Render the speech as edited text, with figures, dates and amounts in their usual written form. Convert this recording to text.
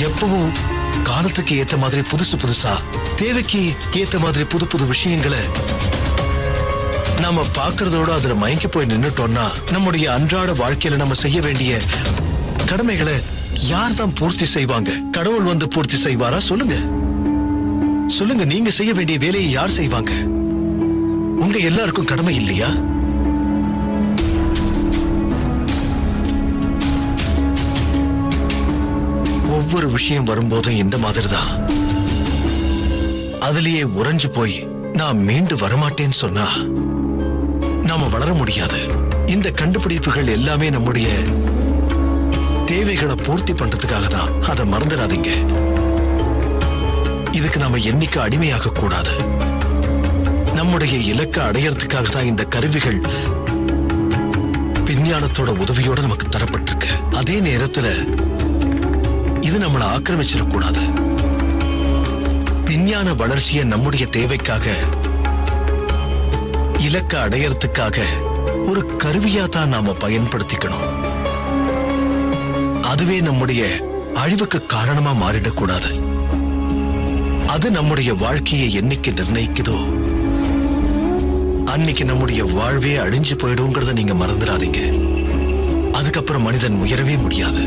எப்பவும் காலத்துக்கு ஏத்த மாதிரி புதுசு புதுசா, தேவைக்கு ஏத்த மாதிரி புது புது விஷயங்களை நாம பாக்குறதோட அதுல மயங்கி போய் நின்னுட்டோம்னா நம்முடைய அன்றாட வாழ்க்கையில நம்ம செய்ய வேண்டிய கடமைகளை யார் தான் பூர்த்தி செய்வாங்க? கடவுள் வந்து பூர்த்தி செய்வாரா? சொல்லுங்க சொல்லுங்க, நீங்க செய்ய வேண்டிய வேலையை யார் செய்வாங்க? உங்க எல்லாருக்கும் கடமை இல்லையா? ஒவ்வொரு விஷயம் வரும்போதும் இந்த மாதிரிதான். அதுலயே உறைஞ்சு போய் நான் மீண்டு வரமாட்டேன்னு சொன்னா நாம வளர முடியாது. இந்த கண்டுபிடிப்புகள் எல்லாமே நம்முடைய தேவைகளை பூர்த்தி பண்றதுக்காக தான். அதை மறந்துடாதீங்க. இதுக்கு நாம என்னைக்கு அடிமையாக கூடாது. நம்முடைய இலக்கை அடையறதுக்காக தான் இந்த கருவிகள் விஞ்ஞானத்தோட உதவியோட நமக்கு தரப்பட்டிருக்கு. அதே நேரத்துல இது நம்மளை ஆக்கிரமிச்சிடக்கூடாது. விஞ்ஞான வளர்ச்சியை நம்முடைய தேவைக்காக, இலக்க அடையறதுக்காக ஒரு கருவியா தான் நாம பயன்படுத்திக்கணும். அதுவே நம்முடைய அழிவுக்கு காரணமா மாறிடக்கூடாது. அது நம்முடைய வாழ்க்கையை என்னைக்கு நிர்ணயிக்குதோ அன்னைக்கு நம்முடைய வாழ்வே அழிஞ்சு போயிடுங்கிறத நீங்க மறந்துடாதீங்க. அதுக்கப்புறம் மனிதன் உயரவே முடியாது.